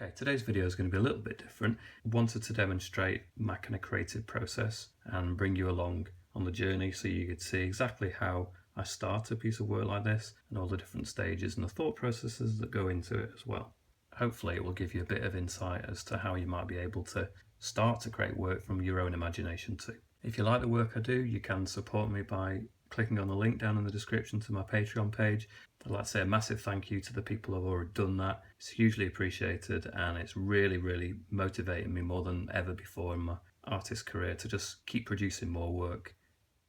Okay, today's video is going to be a little bit different. I wanted to demonstrate my kind of creative process and bring you along on the journey so you could see exactly how I start a piece of work like this and all the different stages and the thought processes that go into it as well. Hopefully it will give you a bit of insight as to how you might be able to start to create work from your own imagination too. If you like the work I do, you can support me by clicking on the link down in the description to my Patreon page. I'd like to say a massive thank you to the people who've already done that. It's hugely appreciated and it's really motivating me more than ever before in my artist career to just keep producing more work.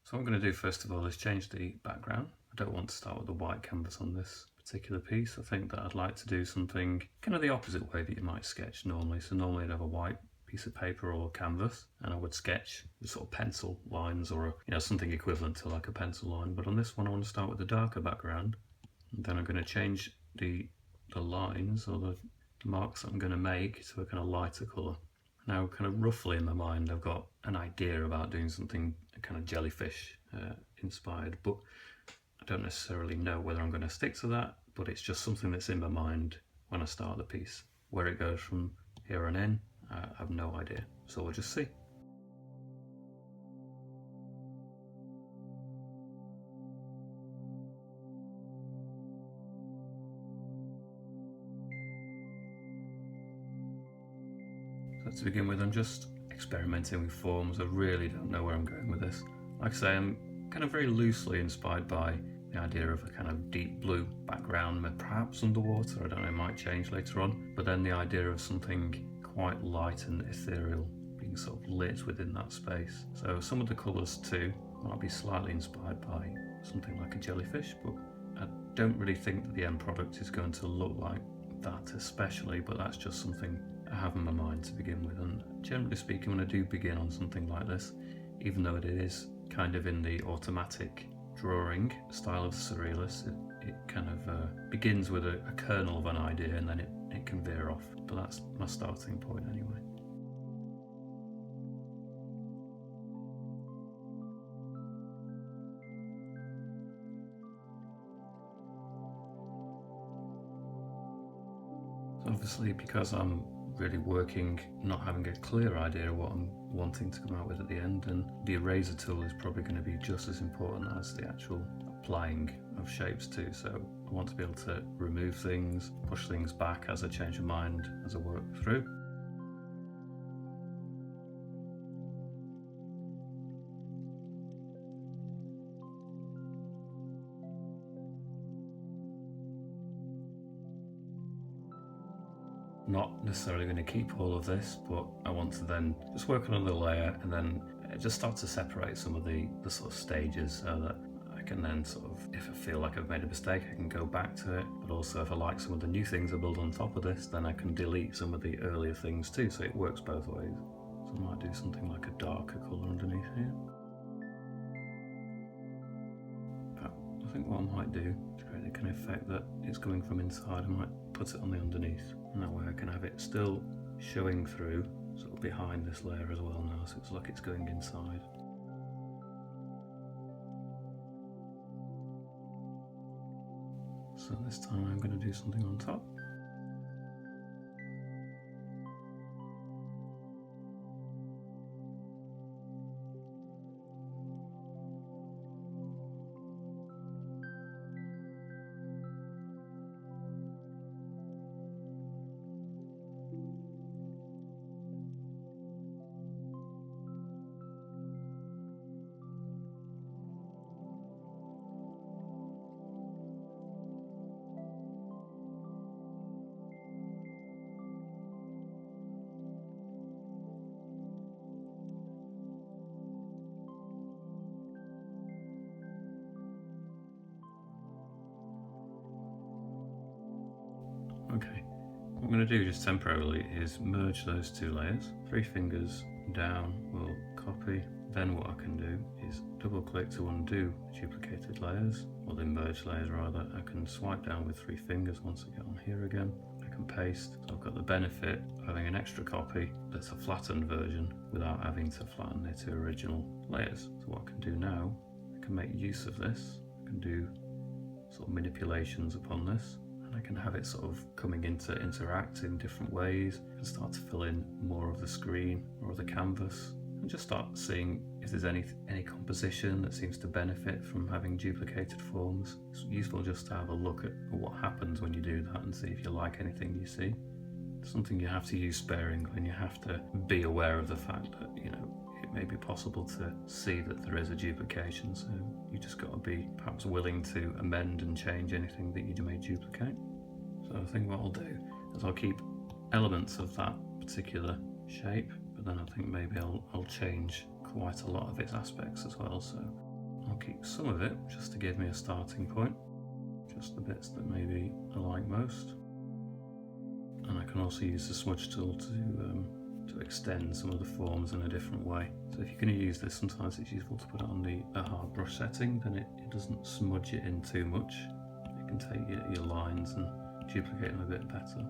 So what I'm going to do first of all is change the background. I don't want to start with the white canvas on this particular piece. I think that I'd like to do something kind of the opposite way that you might sketch normally. So normally I'd have a white piece of paper or canvas and I would sketch with sort of pencil lines or something equivalent to like a pencil line, but on this one I want to start with a darker background and then I'm going to change the lines or the marks that I'm going to make to a kind of lighter colour. Now kind of roughly in my mind I've got an idea about doing something kind of jellyfish inspired, but I don't necessarily know whether I'm going to stick to that, but it's just something that's in my mind when I start the piece. Where it goes from here on in, I have no idea, so we'll just see. So to begin with, I'm just experimenting with forms. I really don't know where I'm going with this. Like I say, I'm kind of very loosely inspired by the idea of a kind of deep blue background, perhaps underwater, I don't know, it might change later on, but then the idea of something quite light and ethereal being sort of lit within that space. So some of the colours too might be slightly inspired by something like a jellyfish, but I don't really think that the end product is going to look like that especially, but that's just something I have in my mind to begin with. And generally speaking, when I do begin on something like this, even though it is kind of in the automatic drawing style of surrealist, it kind of begins with a kernel of an idea and then it can veer off, but that's my starting point anyway. So obviously, because I'm really working, not having a clear idea of what I'm wanting to come out with at the end, and the eraser tool is probably going to be just as important as the actual applying of shapes too. So I want to be able to remove things, push things back as I change my mind as I work through. Not necessarily going to keep all of this, but I want to then just work on another layer and then just start to separate some of the sort of stages so that I can then sort of, if I feel like I've made a mistake, I can go back to it, but also if I like some of the new things I build on top of this, then I can delete some of the earlier things too, so it works both ways. So I might do something like a darker colour underneath here. But I think what I might do to create the kind of effect that it's coming from inside, I might put it on the underneath, and that way I can have it still showing through sort of behind this layer as well now, so it's like it's going inside. So this time I'm going to do something on top. Okay, what I'm going to do just temporarily is merge those two layers. 3 fingers down will copy, then what I can do is double click to undo duplicated layers, or the merged layers rather. I can swipe down with 3 fingers once I get on here again. I can paste, so I've got the benefit of having an extra copy that's a flattened version without having to flatten the 2 original layers. So what I can do now, I can make use of this, I can do sort of manipulations upon this, and I can have it sort of coming into interact in different ways and start to fill in more of the screen or of the canvas, and just start seeing if there's any composition that seems to benefit from having duplicated forms. It's useful just to have a look at what happens when you do that and see if you like anything you see. It's something you have to use sparingly, and you have to be aware of the fact that, you know, it may be possible to see that there is a duplication, so you just got to be perhaps willing to amend and change anything that you may duplicate. So I think what I'll do is I'll keep elements of that particular shape, but then I think maybe I'll change quite a lot of its aspects as well. So I'll keep some of it just to give me a starting point, just the bits that maybe I like most. And I can also use the smudge tool to extend some of the forms in a different way. So if you're going to use this, sometimes it's useful to put it on a hard brush setting, then it doesn't smudge it in too much. You can take your lines and duplicate them a bit better.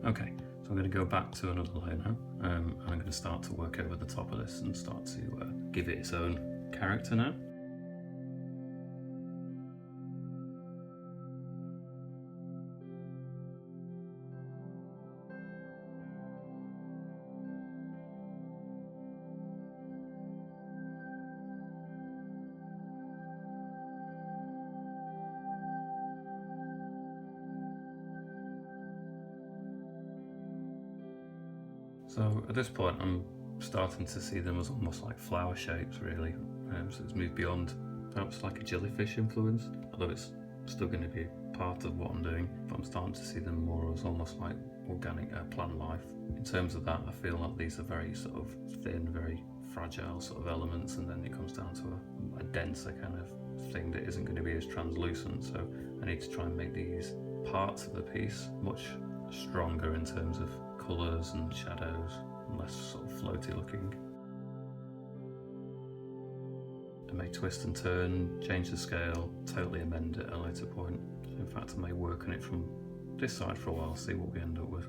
Okay, so I'm going to go back to another layer now, and I'm going to start to work over the top of this and start to give it its own character now. So at this point I'm starting to see them as almost like flower shapes really, so it's moved beyond perhaps like a jellyfish influence, although it's still going to be part of what I'm doing, but I'm starting to see them more as almost like organic plant life. In terms of that, I feel like these are very sort of thin, very fragile sort of elements, and then it comes down to a denser kind of thing that isn't going to be as translucent, so I need to try and make these parts of the piece much stronger in terms of colours and shadows, and less sort of floaty looking. I may twist and turn, change the scale, totally amend it at a later point. In fact, I may work on it from this side for a while, see what we end up with.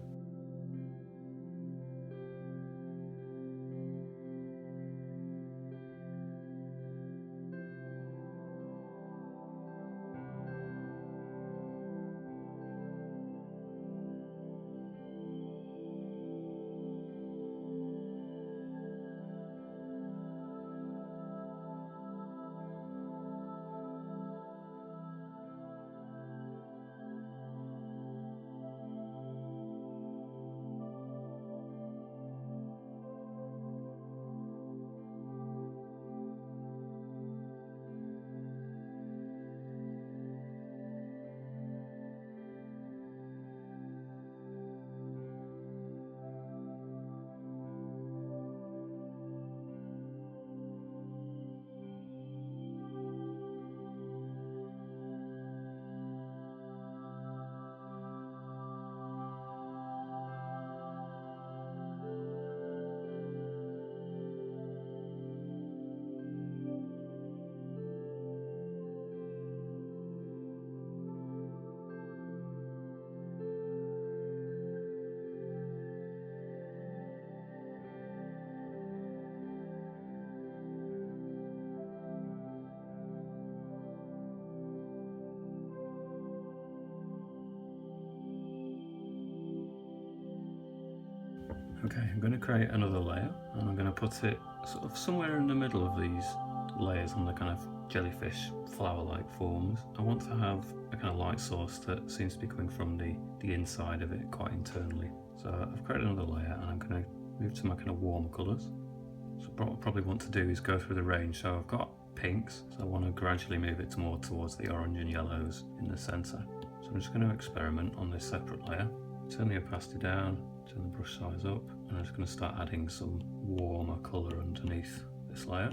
Okay, I'm going to create another layer, and I'm going to put it sort of somewhere in the middle of these layers on the kind of jellyfish flower-like forms. I want to have a kind of light source that seems to be coming from the inside of it quite internally. So I've created another layer, and I'm going to move to my kind of warmer colours. So what I probably want to do is go through the range. So I've got pinks, so I want to gradually move it more towards the orange and yellows in the centre. So I'm just going to experiment on this separate layer. Turn the opacity down, turn the brush size up, and I'm just going to start adding some warmer colour underneath this layer.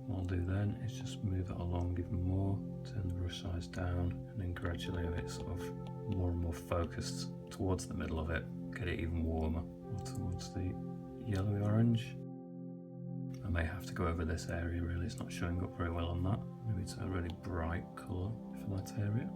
What I'll do then is just move it along even more, turn the brush size down, and then gradually have it sort of more and more focused towards the middle of it, get it even warmer, more towards the yellowy orange. I may have to go over this area really, it's not showing up very well on that. Maybe it's a really bright colour for that area.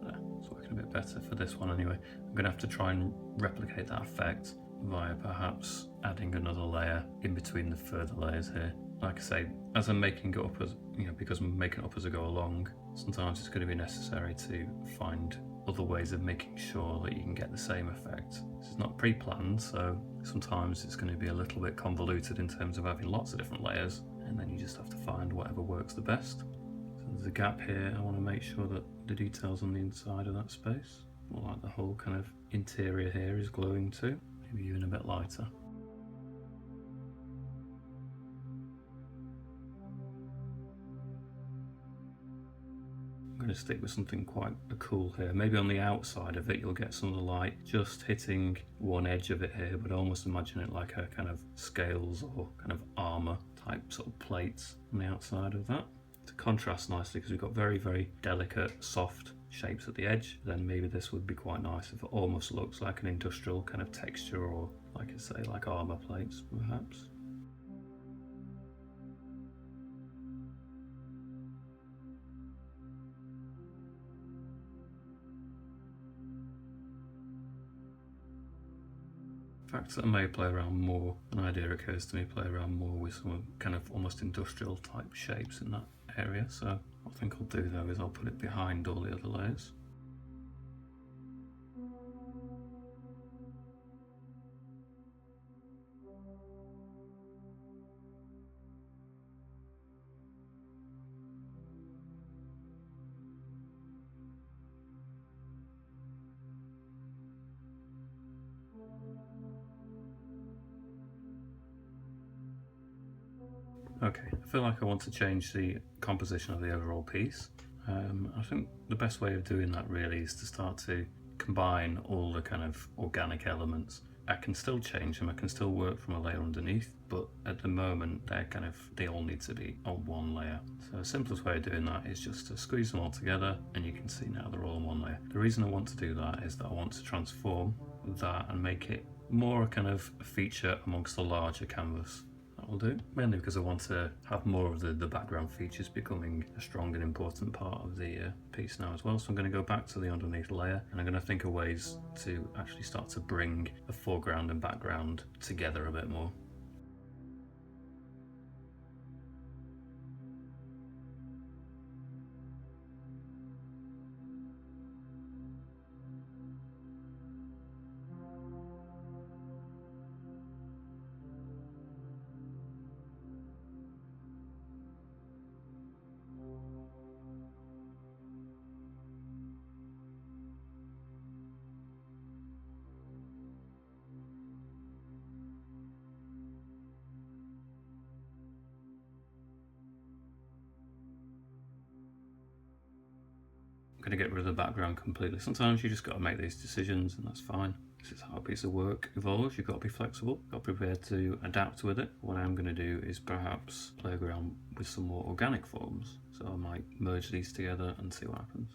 There. It's working a bit better for this one anyway. I'm going to have to try and replicate that effect via perhaps adding another layer in between the further layers here. Like I say, as I'm making it up as, because I'm making it up as I go along, sometimes it's going to be necessary to find other ways of making sure that you can get the same effect. This is not pre-planned, so sometimes it's going to be a little bit convoluted in terms of having lots of different layers, and then you just have to find whatever works the best. So there's a gap here. I want to make sure that the details on the inside of that space, or like the whole kind of interior here, is glowing too. Maybe even a bit lighter. I'm going to stick with something quite cool here. Maybe on the outside of it you'll get some of the light just hitting one edge of it here, but I almost imagine it like a kind of scales or kind of armour type sort of plates on the outside of that. To contrast nicely, because we've got very, very delicate, soft shapes at the edge, then maybe this would be quite nice if it almost looks like an industrial kind of texture, or like I say, like armour plates perhaps. In fact, I may play around more, an idea occurs to me, play around more with some kind of almost industrial type shapes in that area. So what I think I'll do though is I'll put it behind all the other layers. Okay, I feel like I want to change the composition of the overall piece. I think the best way of doing that really is to start to combine all the kind of organic elements. I can still change them, I can still work from a layer underneath, but at the moment they all need to be on one layer. So the simplest way of doing that is just to squeeze them all together, and you can see now they're all on one layer. The reason I want to do that is that I want to transform that and make it more a kind of a feature amongst the larger canvas. That will do, mainly because I want to have more of the background features becoming a strong and important part of the piece now as well. So I'm going to go back to the underneath layer, and I'm going to think of ways to actually start to bring the foreground and background together a bit more. I'm going to get rid of the background completely. Sometimes you just got to make these decisions, and that's fine. This is how a piece of work evolves. You've got to be flexible, you've got to be prepared to adapt with it. What I'm going to do is perhaps play around with some more organic forms. So I might merge these together and see what happens.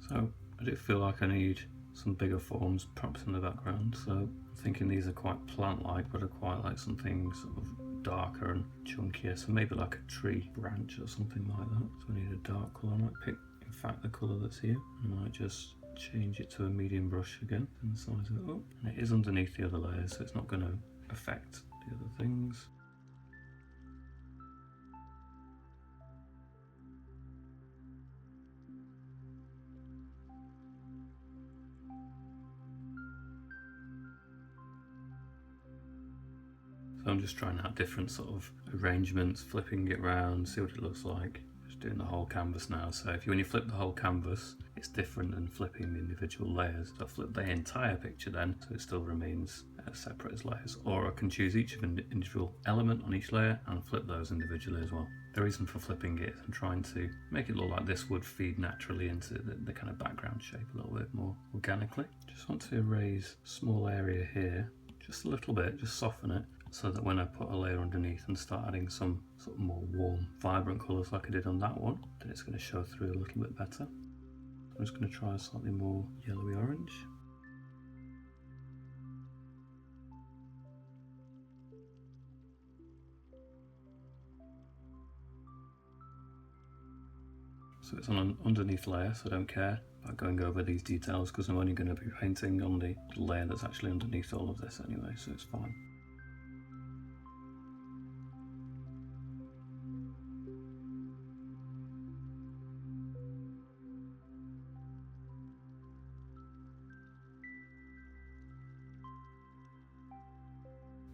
So I do feel like I need some bigger forms perhaps in the background, so I'm thinking these are quite plant-like, but I quite like something sort of darker and chunkier, so maybe like a tree branch or something like that. So I need a dark colour. I might pick, in fact, the colour that's here. I might just change it to a medium brush again and size it up. And it is underneath the other layers, so it's not going to affect the other things. So I'm just trying out different sort of arrangements, flipping it around, see what it looks like. Just doing the whole canvas now. So when you flip the whole canvas, it's different than flipping the individual layers. So I flip the entire picture then, so it still remains separate as layers. Or I can choose each of an individual element on each layer and flip those individually as well. The reason for flipping it is I'm trying to make it look like this would feed naturally into the kind of background shape a little bit more organically. Just want to erase a small area here, just a little bit, just soften it, so that when I put a layer underneath and start adding some sort of more warm, vibrant colours like I did on that one, then it's going to show through a little bit better. I'm just going to try a slightly more yellowy orange. So it's on an underneath layer, so I don't care about going over these details because I'm only going to be painting on the layer that's actually underneath all of this anyway, so it's fine.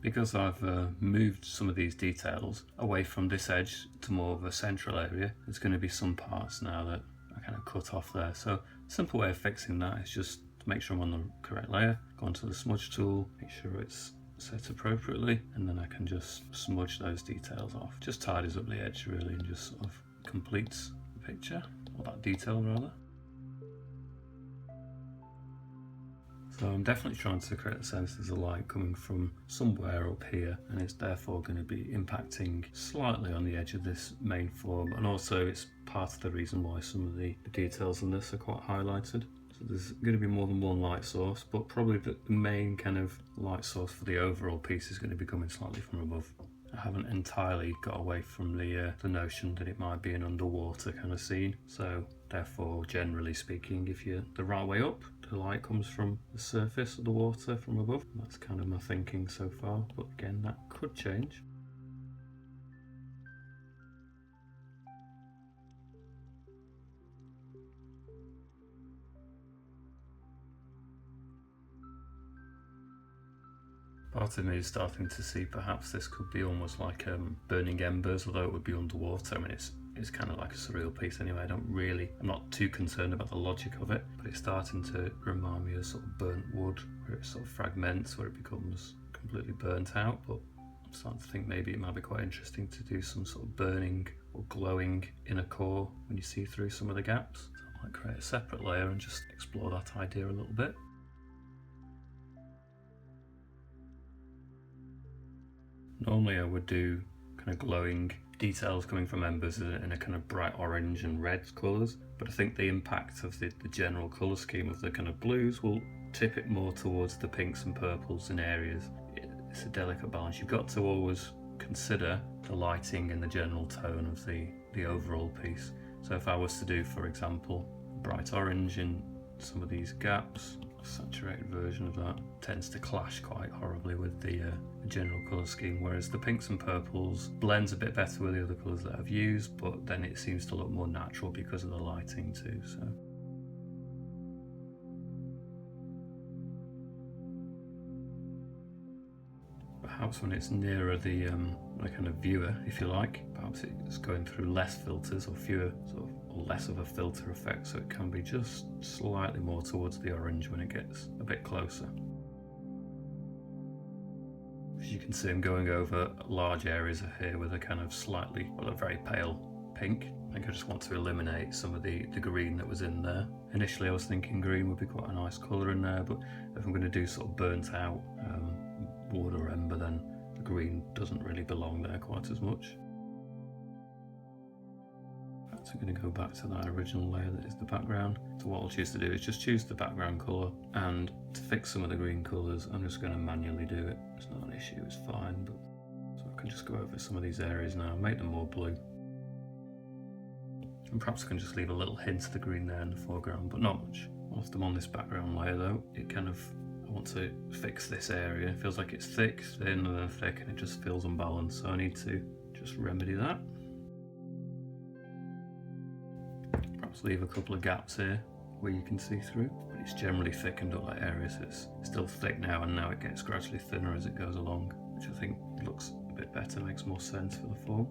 Because I've moved some of these details away from this edge to more of a central area, there's going to be some parts now that I kind of cut off there. So a simple way of fixing that is just to make sure I'm on the correct layer, go onto the smudge tool, make sure it's set appropriately, and then I can just smudge those details off. Just tidies up the edge really and just sort of completes the picture, or that detail rather. So I'm definitely trying to create a sense there's a light coming from somewhere up here, and it's therefore going to be impacting slightly on the edge of this main form, and also it's part of the reason why some of the details in this are quite highlighted. So there's going to be more than one light source, but probably the main kind of light source for the overall piece is going to be coming slightly from above. I haven't entirely got away from the notion that it might be an underwater kind of scene, so therefore generally speaking, if you're the right way up, the light comes from the surface of the water from above. That's kind of my thinking so far, but again that could change. Part of me is starting to see perhaps this could be almost like burning embers, although it would be underwater. I mean, it's kind of like a surreal piece anyway. I'm not too concerned about the logic of it, but it's starting to remind me of sort of burnt wood, where it sort of fragments, where it becomes completely burnt out. But I'm starting to think maybe it might be quite interesting to do some sort of burning or glowing inner core when you see through some of the gaps. So I might create a separate layer and just explore that idea a little bit. Normally I would do kind of glowing details coming from embers in a kind of bright orange and red colours, but I think the impact of the general colour scheme of the kind of blues will tip it more towards the pinks and purples in areas. It's a delicate balance. You've got to always consider the lighting and the general tone of the overall piece. So if I was to do, for example, bright orange in some of these gaps, a saturated version of that tends to clash quite horribly with the general colour scheme, whereas the pinks and purples blends a bit better with the other colours that I've used, but then it seems to look more natural because of the lighting too. So perhaps when it's nearer the kind of viewer, if you like, perhaps it's going through less filters or fewer or less of a filter effect, so it can be just slightly more towards the orange when it gets a bit closer. As you can see, I'm going over large areas here with a kind of a very pale pink. I think I just want to eliminate some of the green that was in there. Initially I was thinking green would be quite a nice colour in there, but if I'm going to do sort of burnt out wood or ember, then the green doesn't really belong there quite as much. So I'm going to go back to that original layer that is the background. So what I'll choose to do is just choose the background colour, and to fix some of the green colours I'm just going to manually do it. It's not an issue, it's fine. But so I can just go over some of these areas now, make them more blue. And perhaps I can just leave a little hint of the green there in the foreground, but not much. Whilst I'm on this background layer though, I want to fix this area. It feels like it's thick, thin, and then thick, and it just feels unbalanced. So I need to just remedy that. Perhaps leave a couple of gaps here where you can see through, but it's generally thickened up that area, so it's still thick now, and now it gets gradually thinner as it goes along, which I think looks a bit better, makes more sense for the form.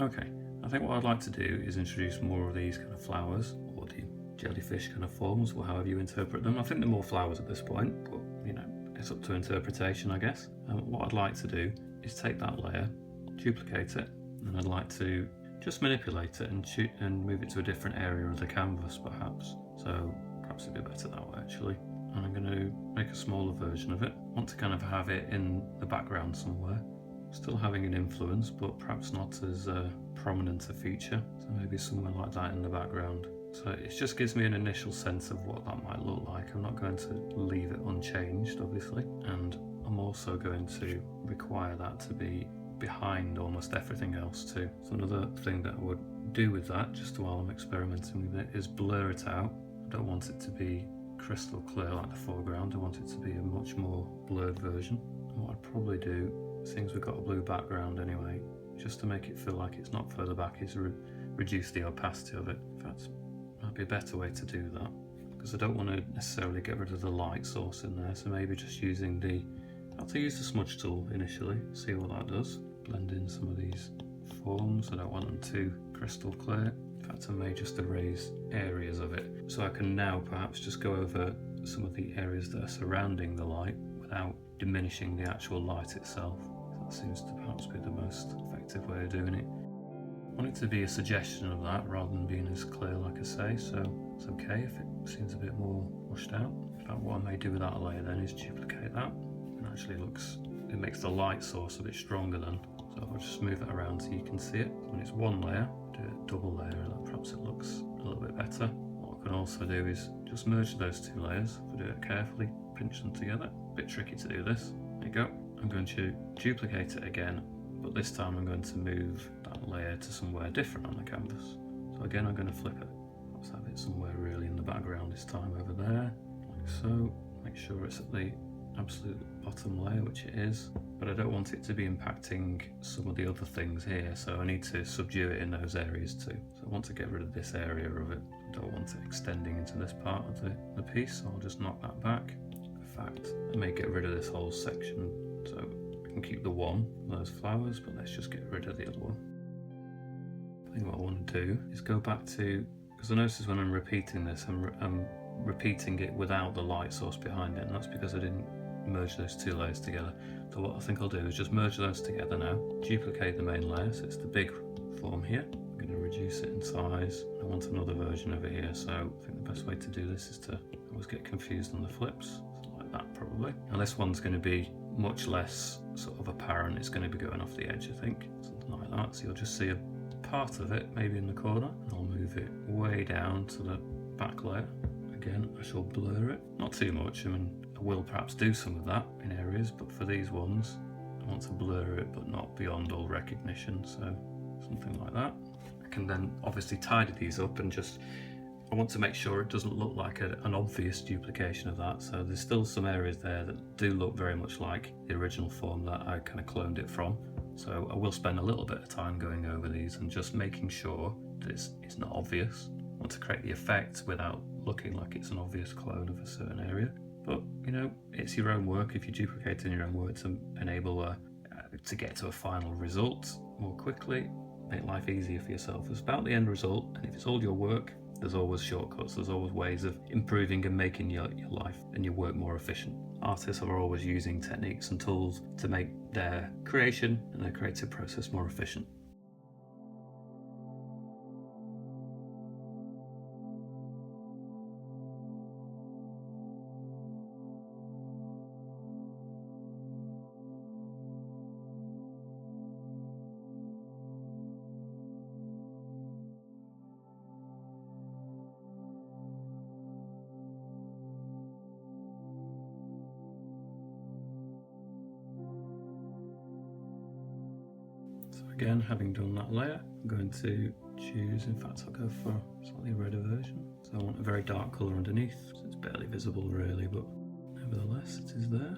Okay, I think what I'd like to do is introduce more of these kind of flowers, or the jellyfish kind of forms, or however you interpret them. I think they're more flowers at this point, but you know, it's up to interpretation, I guess. What I'd like to do is take that layer, duplicate it, and I'd like to just manipulate it and move it to a different area of the canvas perhaps. So perhaps it'd be better that way actually. And I'm going to make a smaller version of it. I want to kind of have it in the background somewhere, still having an influence, but perhaps not as prominent a feature. So maybe somewhere like that in the background. So it just gives me an initial sense of what that might look like. I'm not going to leave it unchanged, obviously, and I'm also going to require that to be behind almost everything else too. So another thing that I would do with that, just while I'm experimenting with it, is blur it out. I don't want it to be crystal clear like the foreground. I want it to be a much more blurred version. And what I'd probably do, since we've got a blue background anyway, just to make it feel like it's not further back, is reduce the opacity of it. In fact, might be a better way to do that, because I don't want to necessarily get rid of the light source in there. So maybe just using I'll use the smudge tool initially, see what that does. Blend in some of these forms. I don't want them too crystal clear. In fact, I may just erase areas of it. So I can now perhaps just go over some of the areas that are surrounding the light without diminishing the actual light itself. That seems to perhaps be the most effective way of doing it. I want it to be a suggestion of that rather than being as clear, like I say, so it's okay if it seems a bit more washed out. In fact, what I may do with that layer then is duplicate that. It actually it makes the light source a bit stronger then. So I'll just move it around so you can see it. When it's one layer, do a double layer, and perhaps it looks a little bit better. What I can also do is just merge those two layers. If I do it carefully, pinch them together. A bit tricky to do this. There you go. I'm going to duplicate it again, but this time I'm going to move that layer to somewhere different on the canvas. So again, I'm going to flip it. Let's have it somewhere really in the background this time, over there, like so. Make sure it's at the absolute bottom layer, which it is, but I don't want it to be impacting some of the other things here, so I need to subdue it in those areas too. So I want to get rid of this area of it. I don't want it extending into this part of the piece, so I'll just knock that back. In fact, I may get rid of this whole section, so I can keep the one of those flowers, but let's just get rid of the other one. I think what I want to do is go back to, because I notice when I'm repeating this, I'm repeating it without the light source behind it, and that's because I didn't merge those two layers together. So what I think I'll do is just merge those together now, duplicate the main layer, so it's the big form here. I'm going to reduce it in size. I want another version over here, so I think the best way to do this is to always get confused on the flips, so like that probably. Now this one's going to be much less sort of apparent, it's going to be going off the edge, I think, something like that. So you'll just see a part of it maybe in the corner, and I'll move it way down to the back layer. Again, I shall blur it, not too much. I mean, I will perhaps do some of that in areas, but for these ones, I want to blur it, but not beyond all recognition, so something like that. I can then obviously tidy these up and I want to make sure it doesn't look like an obvious duplication of that, so there's still some areas there that do look very much like the original form that I kind of cloned it from. So I will spend a little bit of time going over these and just making sure that it's not obvious. I want to create the effect without looking like it's an obvious clone of a certain area. But you know, it's your own work. If you duplicate in your own work to enable to get to a final result more quickly, make life easier for yourself. It's about the end result, and if it's all your work, there's always shortcuts. There's always ways of improving and making your life and your work more efficient. Artists are always using techniques and tools to make their creation and their creative process more efficient. Again, having done that layer, I'm going to choose, in fact I'll go for a slightly redder version. So I want a very dark colour underneath, so it's barely visible really, but nevertheless it is there.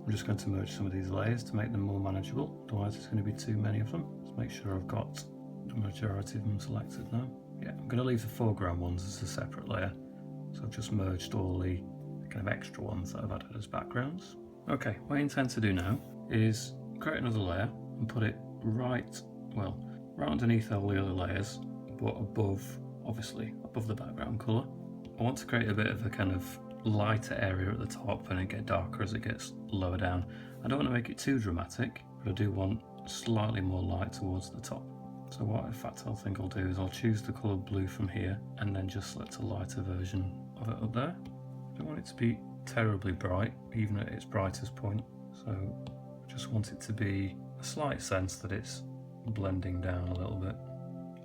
I'm just going to merge some of these layers to make them more manageable, otherwise it's going to be too many of them. Let's make sure I've got the majority of them selected now. Yeah, I'm going to leave the foreground ones as a separate layer, So I've just merged all the kind of extra ones that I've added as backgrounds. Okay, what I intend to do now is create another layer and put it right underneath all the other layers, but above, obviously, above the background colour. I want to create a bit of a kind of lighter area at the top and it get darker as it gets lower down. I don't want to make it too dramatic, but I do want slightly more light towards the top. So what in fact I think I'll do is I'll choose the colour blue from here and then just select a lighter version of it up there. I don't want it to be terribly bright, even at its brightest point. So I just want it to be a slight sense that it's blending down a little bit.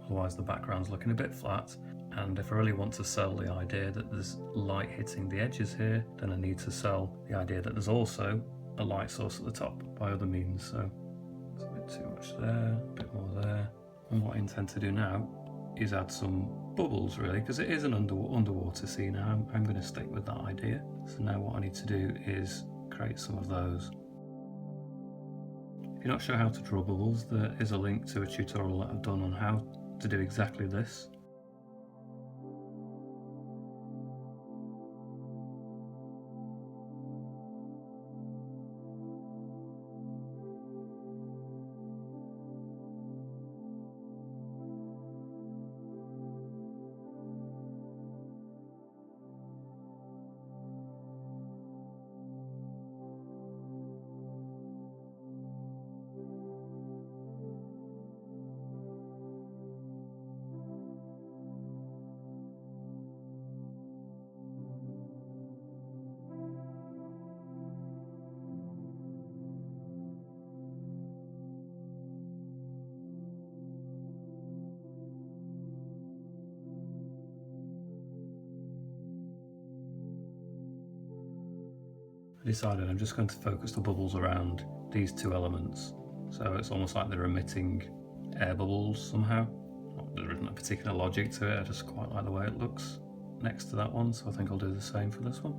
Otherwise the background's looking a bit flat. And if I really want to sell the idea that there's light hitting the edges here, then I need to sell the idea that there's also a light source at the top by other means. So it's a bit too much there, a bit more there. And what I intend to do now is add some bubbles, really, because it is an underwater scene. I'm going to stick with that idea. So now what I need to do is create some of those. If you're not sure how to draw bubbles, there is a link to a tutorial that I've done on how to do exactly this. I decided I'm just going to focus the bubbles around these two elements. So it's almost like they're emitting air bubbles somehow. There isn't a particular logic to it, I just quite like the way it looks next to that one, so I think I'll do the same for this one.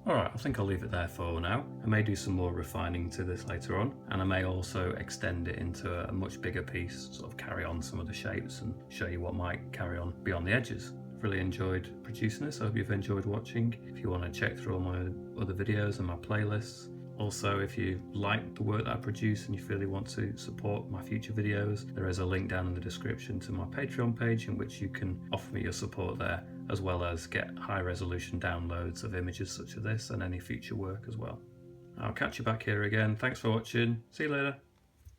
Alright, I think I'll leave it there for now. I may do some more refining to this later on, and I may also extend it into a much bigger piece, sort of carry on some of the shapes and show you what might carry on beyond the edges. I've really enjoyed producing this, I hope you've enjoyed watching. If you want to check through all my other videos and my playlists. Also, if you like the work that I produce and you feel you want to support my future videos, there is a link down in the description to my Patreon page in which you can offer me your support there, as well as get high resolution downloads of images such as this and any future work as well. I'll catch you back here again. Thanks for watching. See you later.